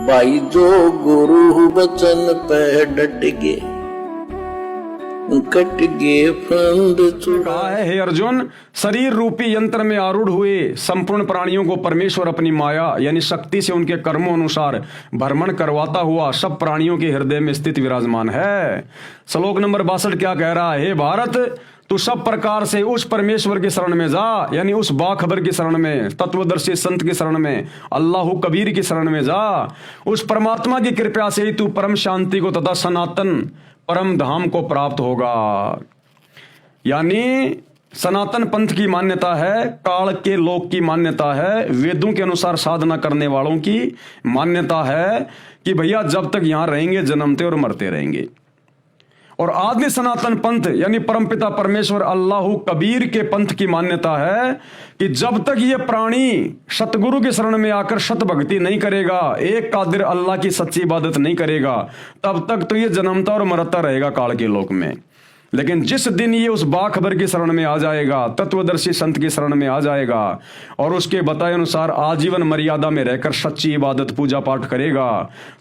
भाई जो गुरु बचन पे डट गे, कट गे फंद कहा है, हे अर्जुन, शरीर रूपी यंत्र में आरूढ़ हुए संपूर्ण प्राणियों को परमेश्वर अपनी माया यानी शक्ति से उनके कर्मों अनुसार भ्रमण करवाता हुआ सब प्राणियों के हृदय में स्थित विराजमान है। श्लोक नंबर 62 क्या कह रहा है? हे भारत, तू सब प्रकार से उस परमेश्वर की शरण में जा, यानी उस बाखबर की शरण में, तत्वदर्शी संत की शरण में, अल्लाह कबीर की शरण में जा। उस परमात्मा की कृपा से ही तू परम शांति को तथा सनातन परम धाम को प्राप्त होगा। यानी सनातन पंथ की मान्यता है, काल के लोक की मान्यता है, वेदों के अनुसार साधना करने वालों की मान्यता है कि भैया जब तक यहां रहेंगे जन्मते और मरते रहेंगे। और आदि सनातन पंथ यानी परमपिता परमेश्वर अल्लाह कबीर के पंथ की मान्यता है कि जब तक ये प्राणी सतगुरु की शरण में आकर सत भक्ति नहीं करेगा, एक कादिर अल्लाह की सच्ची इबादत नहीं करेगा, तब तक तो ये जन्मता और मरता रहेगा काल के लोक में। लेकिन जिस दिन ये उस बाखबर की शरण में आ जाएगा, तत्वदर्शी संत की शरण में आ जाएगा और उसके बताए अनुसार आजीवन मर्यादा में रहकर सच्ची इबादत पूजा पाठ करेगा,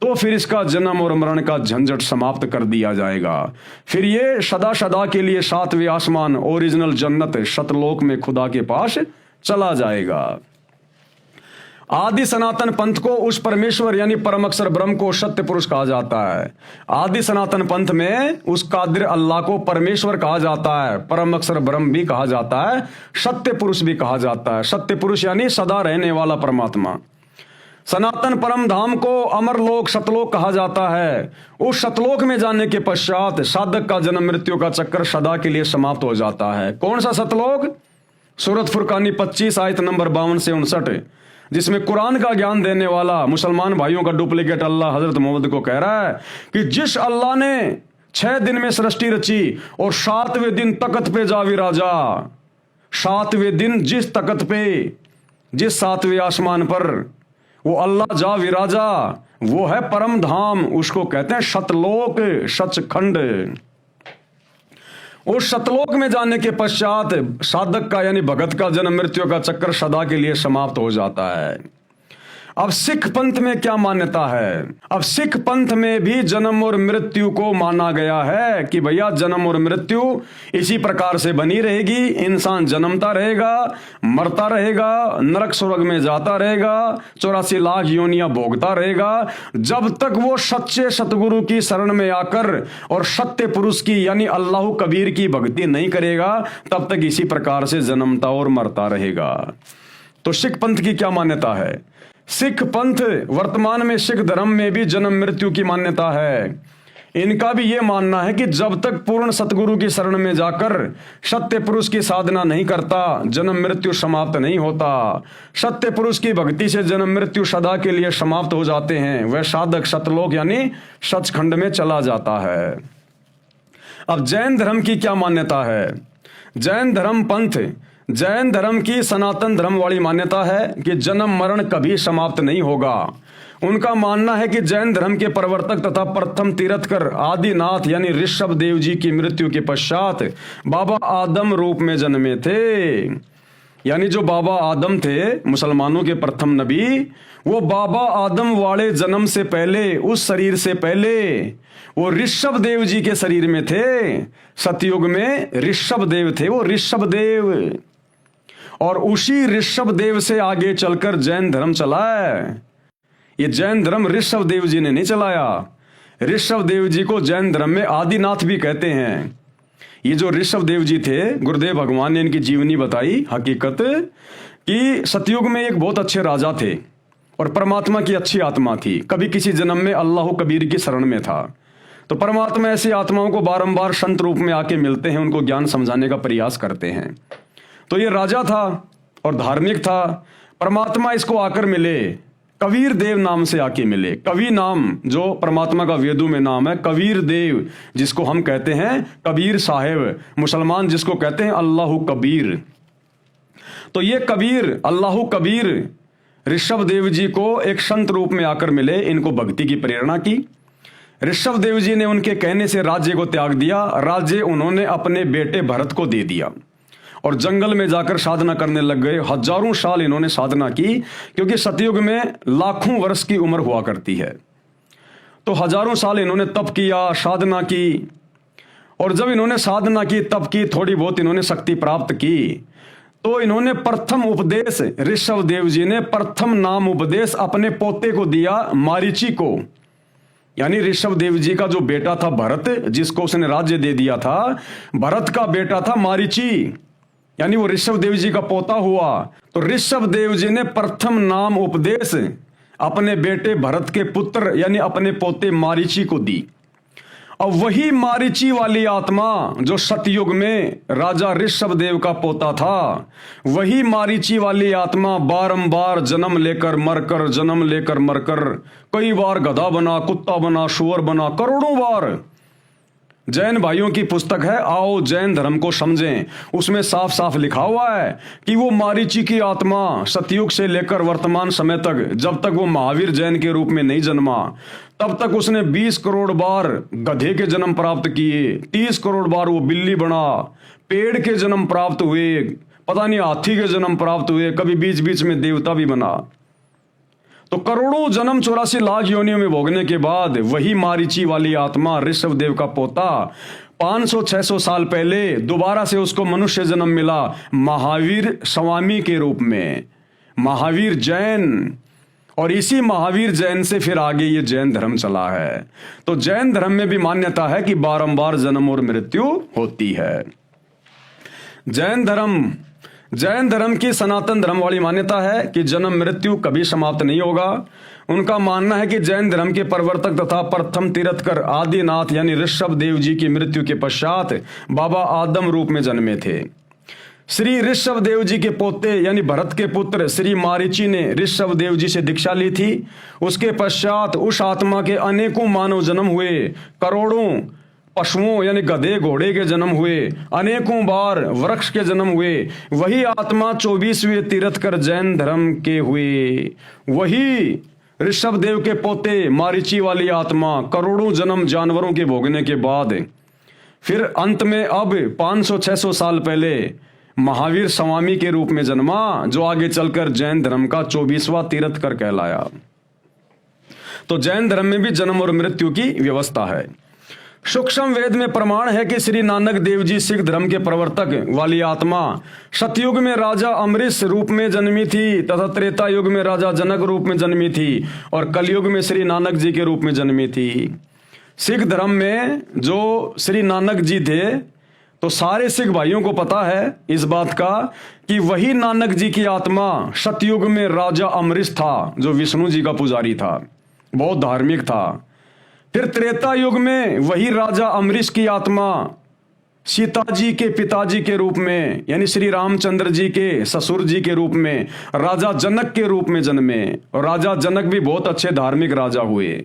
तो फिर इसका जन्म और मरण का झंझट समाप्त कर दिया जाएगा। फिर ये सदा सदा के लिए सातवें आसमान ओरिजिनल जन्नत सतलोक में खुदा के पास चला जाएगा। आदि सनातन पंथ को उस परमेश्वर यानी परम अक्षर ब्रह्म को सत्य पुरुष कहा जाता है। आदि सनातन पंथ में उस कादिर अल्लाह को परमेश्वर कहा जाता है, परम अक्षर ब्रह्म भी कहा जाता है, सत्य पुरुष भी कहा जाता है। सत्य पुरुष यानी सदा रहने वाला परमात्मा। सनातन परम धाम को अमरलोक सतलोक कहा जाता है। उस सतलोक में जाने के पश्चात साधक का जन्म मृत्यु का चक्कर सदा के लिए समाप्त हो जाता है। कौन सा सतलोक? सूरत फुरकानी 25 आयत नंबर 52 से 59, जिसमें कुरान का ज्ञान देने वाला मुसलमान भाइयों का डुप्लीकेट अल्लाह हजरत मोहम्मद को कह रहा है कि जिस अल्लाह ने 6 दिन में सृष्टि रची और 7वें दिन तख्त पे जा विराजा, 7वें दिन जिस तख्त पे, जिस 7वें आसमान पर वो अल्लाह जा विराजा, वो है परम धाम, उसको कहते हैं सतलोक सचखंड। उस सतलोक में जाने के पश्चात साधक का यानी भगत का जन्म मृत्यु का चक्कर सदा के लिए समाप्त हो जाता है। अब सिख पंथ में क्या मान्यता है? अब सिख पंथ में भी जन्म और मृत्यु को माना गया है कि भैया जन्म और मृत्यु इसी प्रकार से बनी रहेगी। इंसान जन्मता रहेगा, मरता रहेगा, नरक स्वर्ग में जाता रहेगा, 84 लाख योनियां भोगता रहेगा, जब तक वो सच्चे सतगुरु की शरण में आकर और सत्य पुरुष की यानी अल्लाह कबीर की भक्ति नहीं करेगा, तब तक इसी प्रकार से जन्मता और मरता रहेगा। तो सिख पंथ की क्या मान्यता है? सिख पंथ वर्तमान में सिख धर्म में भी जन्म मृत्यु की मान्यता है। इनका भी यह मानना है कि जब तक पूर्ण सतगुरु की शरण में जाकर सत्य पुरुष की साधना नहीं करता, जन्म मृत्यु समाप्त नहीं होता। सत्य पुरुष की भक्ति से जन्म मृत्यु सदा के लिए समाप्त हो जाते हैं। वह साधक सतलोक यानी सचखंड में चला जाता है। अब जैन धर्म की क्या मान्यता है? जैन धर्म पंथ, जैन धर्म की सनातन धर्म वाली मान्यता है कि जन्म मरण कभी समाप्त नहीं होगा। उनका मानना है कि जैन धर्म के प्रवर्तक तथा प्रथम तीर्थकर आदिनाथ यानी ऋषभ देव जी की मृत्यु के पश्चात बाबा आदम रूप में जन्मे थे। यानी जो बाबा आदम थे मुसलमानों के प्रथम नबी, वो बाबा आदम वाले जन्म से पहले, उस शरीर से पहले वो ऋषभ देव जी के शरीर में थे। सतयुग में ऋषभ देव थे, वो ऋषभ देव, और उसी ऋषभ देव से आगे चलकर जैन धर्म चला है। ये जैन धर्म ऋषभ देव जी ने नहीं चलाया। ऋषभ देव जी को जैन धर्म में आदिनाथ भी कहते हैं। ये जो ऋषभ देव जी थे, गुरुदेव भगवान ने इनकी जीवनी बताई हकीकत कि सतयुग में एक बहुत अच्छे राजा थे और परमात्मा की अच्छी आत्मा थी। कभी किसी जन्म में अल्लाह कबीर की शरण में था, तो परमात्मा ऐसी आत्माओं को बारंबार संत रूप में आके मिलते हैं, उनको ज्ञान समझाने का प्रयास करते हैं। तो ये राजा था और धार्मिक था। परमात्मा इसको आकर मिले, कबीर देव नाम से आके मिले। कवि नाम जो परमात्मा का वेदों में नाम है, कबीर देव, जिसको हम कहते हैं कबीर साहेब, मुसलमान जिसको कहते हैं अल्लाह कबीर। तो ये कबीर, अल्लाह कबीर ऋषभ देव जी को एक संत रूप में आकर मिले, इनको भक्ति की प्रेरणा की। ऋषभ देव जी ने उनके कहने से राज्य को त्याग दिया। राज्य उन्होंने अपने बेटे भरत को दे दिया और जंगल में जाकर साधना करने लग गए। हजारों साल इन्होंने साधना की, क्योंकि सतयुग में लाखों वर्ष की उम्र हुआ करती है। तो हजारों साल इन्होंने तप किया, साधना की, और जब इन्होंने साधना की, तप की, थोड़ी बहुत इन्होंने शक्ति प्राप्त की, तो इन्होंने प्रथम उपदेश, ऋषभ देव जी ने प्रथम नाम उपदेश अपने पोते को दिया, मारीची को। यानी ऋषभ देव जी का जो बेटा था भरत, जिसको उसने राज्य दे दिया था, भरत का बेटा था मारीची, यानी वो ऋषभ देव जी का पोता हुआ। तो ऋषभ देव जी ने प्रथम नाम उपदेश अपने बेटे भरत के पुत्र यानी अपने पोते मारीची को दी। अब वही मारीची वाली आत्मा जो सतयुग में राजा ऋषभ देव का पोता था, वही मारीची वाली आत्मा बारंबार जन्म लेकर मरकर, जन्म लेकर मरकर, कई बार गधा बना, कुत्ता बना, शुअर बना, करोड़ों बार। जैन भाइयों की पुस्तक है आओ जैन धर्म को समझें, उसमें साफ साफ लिखा हुआ है कि वो मारीची की आत्मा सतयुग से लेकर वर्तमान समय तक, जब तक वो महावीर जैन के रूप में नहीं जन्मा, तब तक उसने 20 करोड़ बार गधे के जन्म प्राप्त किए, 30 करोड़ बार वो बिल्ली बना, पेड़ के जन्म प्राप्त हुए, पता नहीं हाथी के जन्म प्राप्त हुए, कभी बीच बीच में देवता भी बना। तो करोड़ों जन्म 84 लाख योनियों में भोगने के बाद वही मारीची वाली आत्मा ऋषभ देव का पोता 500-600 साल पहले दोबारा से उसको मनुष्य जन्म मिला, महावीर स्वामी के रूप में, महावीर जैन। और इसी महावीर जैन से फिर आगे ये जैन धर्म चला है। तो जैन धर्म में भी मान्यता है कि बारंबार जन्म और मृत्यु होती है। जैन धर्म की सनातन धर्म वाली मान्यता है कि जन्म मृत्यु कभी समाप्त नहीं होगा। उनका मानना है कि जैन धर्म के प्रवर्तक तथा प्रथम तीर्थकर आदिनाथ यानी ऋषभ देव जी की मृत्यु के पश्चात बाबा आदम रूप में जन्मे थे। श्री ऋषभ देव जी के पोते यानी भरत के पुत्र श्री मारीची ने ऋषभ देव जी से दीक्षा ली थी। उसके पश्चात उस आत्मा के अनेकों मानव जन्म हुए, करोड़ों पशुओं यानी गधे घोड़े के जन्म हुए, अनेकों बार वृक्ष के जन्म हुए। वही आत्मा 24वें तीर्थकर जैन धर्म के हुए। वही ऋषभ देव के पोते मारीची वाली आत्मा करोड़ों जन्म जानवरों के भोगने के बाद फिर अंत में अब 500-600 साल पहले महावीर स्वामी के रूप में जन्मा, जो आगे चलकर जैन धर्म का 24वां तीर्थकर कहलाया। तो जैन धर्म में भी जन्म और मृत्यु की व्यवस्था है। सूक्ष्म वेद में प्रमाण है कि श्री नानक देव जी सिख धर्म के प्रवर्तक वाली आत्मा सतयुग में राजा अमरीश रूप में जन्मी थी तथा त्रेता युग में राजा जनक रूप में जन्मी थी और कलयुग में श्री नानक जी के रूप में जन्मी थी। सिख धर्म में जो श्री नानक जी थे, तो सारे सिख भाइयों को पता है इस बात का कि वही नानक जी की आत्मा सतयुग में राजा अमरीश था, जो विष्णु जी का पुजारी था, बहुत धार्मिक था। फिर त्रेता युग में वही राजा अमरीश की आत्मा सीता जी के पिताजी के रूप में यानी श्री रामचंद्र जी के ससुर जी के रूप में राजा जनक के रूप में जन्मे, और राजा जनक भी बहुत अच्छे धार्मिक राजा हुए।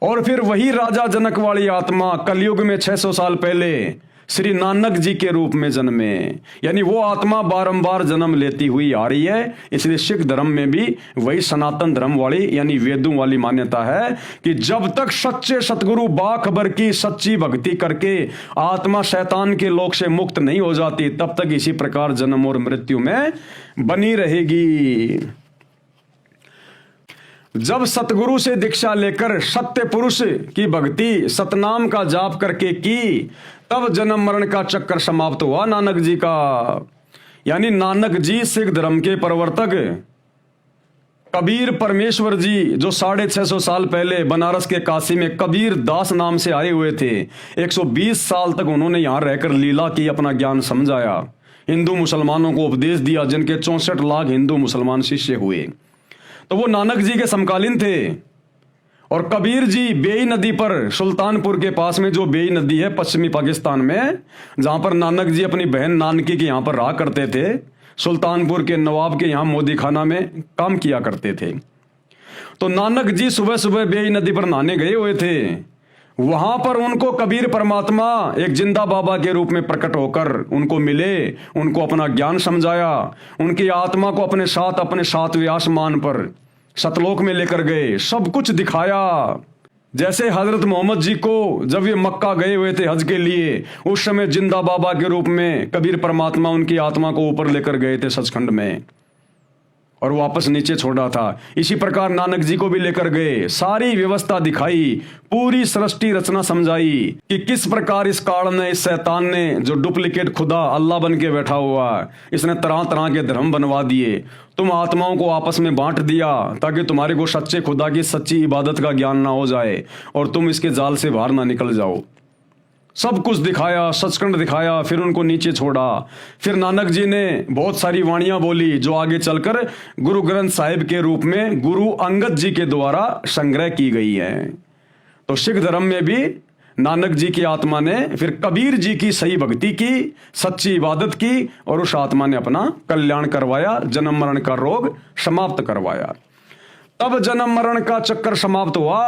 और फिर वही राजा जनक वाली आत्मा कलयुग में 600 साल पहले श्री नानक जी के रूप में जन्मे, यानी वो आत्मा बारंबार जन्म लेती हुई आ रही है। इसलिए सिख धर्म में भी वही सनातन धर्म वाली यानी वेदों वाली मान्यता है कि जब तक सच्चे सतगुरु बाखबर की सच्ची भक्ति करके आत्मा शैतान के लोक से मुक्त नहीं हो जाती, तब तक इसी प्रकार जन्म और मृत्यु में बनी रहेगी। जब सतगुरु से दीक्षा लेकर सत्य पुरुष की भक्ति सतनाम का जाप करके की, तब जन्म मरण का चक्कर समाप्त हुआ नानक जी का। यानी नानक जी सिख धर्म के प्रवर्तक कबीर परमेश्वर जी, जो 650 साल पहले बनारस के काशी में कबीर दास नाम से आए हुए थे, 120 साल तक उन्होंने यहाँ रहकर लीला की, अपना ज्ञान समझाया, हिंदू मुसलमानों को उपदेश दिया, जिनके 64 लाख हिंदू मुसलमान शिष्य हुए। तो वो नानक जी के समकालीन थे। और कबीर जी बेई नदी पर, सुल्तानपुर के पास में जो बेई नदी है पश्चिमी पाकिस्तान में, जहां पर नानक जी अपनी बहन नानकी के यहाँ पर रहा करते थे, सुल्तानपुर के नवाब के यहाँ मोदी खाना में काम किया करते थे। तो नानक जी सुबह सुबह बेई नदी पर नहाने गए हुए थे। वहां पर उनको कबीर परमात्मा एक जिंदा बाबा के रूप में प्रकट होकर उनको मिले, उनको अपना ज्ञान समझाया, उनकी आत्मा को अपने 7वें आसमान पर सतलोक में लेकर गए, सब कुछ दिखाया। जैसे हजरत मोहम्मद जी को जब ये मक्का गए हुए थे हज के लिए, उस समय जिंदा बाबा के रूप में कबीर परमात्मा उनकी आत्मा को ऊपर लेकर गए थे सचखंड में और वापस नीचे छोड़ा था। इसी प्रकार नानक जी को भी लेकर गए, सारी व्यवस्था दिखाई, पूरी सृष्टि रचना समझाई कि किस प्रकार इस काल ने, इस शैतान ने जो डुप्लीकेट खुदा अल्लाह बन के बैठा हुआ, इसने तरह तरह के धर्म बनवा दिए, तुम आत्माओं को आपस में बांट दिया ताकि तुम्हारे को सच्चे खुदा की सच्ची इबादत का ज्ञान ना हो जाए और तुम इसके जाल से बाहर ना निकल जाओ। सब कुछ दिखाया, सचखंड दिखाया, फिर उनको नीचे छोड़ा। फिर नानक जी ने बहुत सारी वाणियां बोली जो आगे चलकर गुरु ग्रंथ साहिब के रूप में गुरु अंगद जी के द्वारा संग्रह की गई है। तो सिख धर्म में भी नानक जी की आत्मा ने फिर कबीर जी की सही भक्ति की, सच्ची इबादत की और उस आत्मा ने अपना कल्याण करवाया, जन्म मरण का रोग समाप्त करवाया। तब जन्म मरण का चक्कर समाप्त हुआ।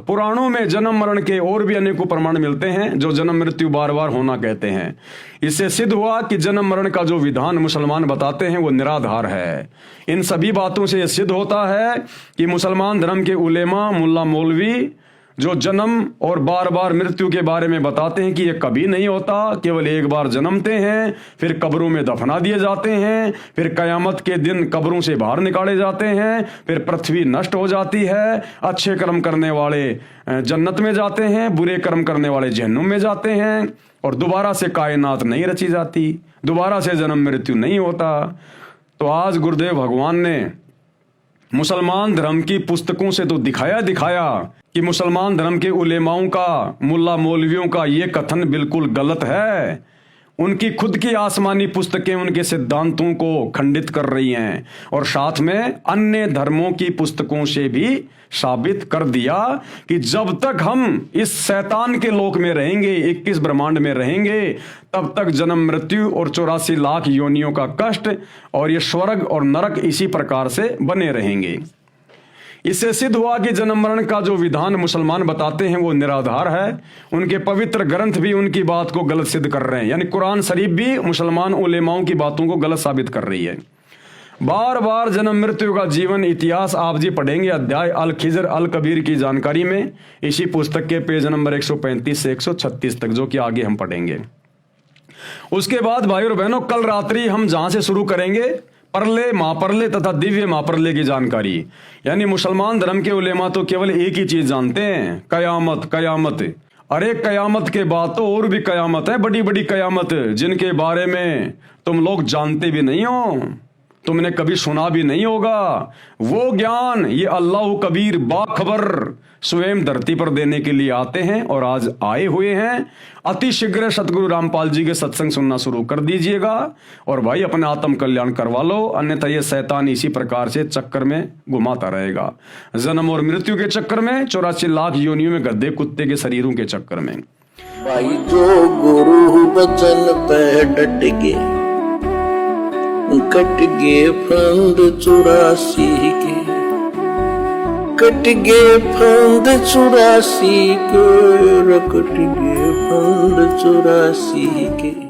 पुराणों में जन्म मरण के और भी अनेकों प्रमाण मिलते हैं जो जन्म मृत्यु बार बार होना कहते हैं। इससे सिद्ध हुआ कि जन्म मरण का जो विधान मुसलमान बताते हैं वो निराधार है। इन सभी बातों से यह सिद्ध होता है कि मुसलमान धर्म के उलेमा, मुल्ला मौलवी जो जन्म और बार बार मृत्यु के बारे में बताते हैं कि यह कभी नहीं होता, केवल एक बार जन्मते हैं, फिर कब्रों में दफना दिए जाते हैं, फिर कयामत के दिन कब्रों से बाहर निकाले जाते हैं, फिर पृथ्वी नष्ट हो जाती है, अच्छे कर्म करने वाले जन्नत में जाते हैं, बुरे कर्म करने वाले जहन्नुम में जाते हैं और दोबारा से कायनात नहीं रची जाती, दोबारा से जन्म मृत्यु नहीं होता। तो आज गुरुदेव भगवान ने मुसलमान धर्म की पुस्तकों से तो दिखाया कि मुसलमान धर्म के उलेमाओं का, मुल्ला मौलवियों का ये कथन बिल्कुल गलत है। उनकी खुद की आसमानी पुस्तकें उनके सिद्धांतों को खंडित कर रही हैं और साथ में अन्य धर्मों की पुस्तकों से भी साबित कर दिया कि जब तक हम इस शैतान के लोक में रहेंगे, 21 ब्रह्मांड में रहेंगे, तब तक जन्म मृत्यु और 84 लाख योनियों का कष्ट और ये स्वर्ग और नरक इसी प्रकार से बने रहेंगे। इससे सिद्ध हुआ कि जन्म मरण का जो विधान मुसलमान बताते हैं वो निराधार है। उनके पवित्र ग्रंथ भी उनकी बात को गलत सिद्ध कर रहे हैं, यानी कुरान शरीफ भी मुसलमान उलेमाओं की बातों को गलत साबित कर रही है। बार बार जन्म मृत्यु का जीवन इतिहास आप जी पढ़ेंगे अध्याय अल खिजर अल कबीर की जानकारी में, इसी पुस्तक के पेज नंबर 135 से 136 तक, जो कि आगे हम पढ़ेंगे। उसके बाद भाई और बहनों, कल रात्रि हम जहां से शुरू करेंगे परले, महापरले तथा दिव्य महापरले की जानकारी। यानी मुसलमान धर्म के उलेमा तो केवल एक ही चीज जानते हैं, कयामत कयामत। अरे कयामत के बाद तो और भी कयामत है, बड़ी बड़ी कयामत, जिनके बारे में तुम लोग जानते भी नहीं हो, तुमने कभी सुना भी नहीं होगा। वो ज्ञान ये अल्लाह कबीर बाखबर स्वयं धरती पर देने के लिए आते हैं और आज आए हुए हैं। अति शीघ्र सतगुरु रामपाल जी के सत्संग सुनना शुरू कर दीजिएगा और भाई अपने आत्म कल्याण करवा लो, अन्यथा ये शैतान इसी प्रकार से चक्कर में घुमाता रहेगा, जन्म और मृत्यु के चक्कर में, 84 लाख योनियों में गद्दे कुत्ते के शरीरों के चक्कर में। भाई जो गुरु बचन पे डट गए, कट गए फंद 84 के, कट गए फंद 84 के, कट गए फंद 84 के।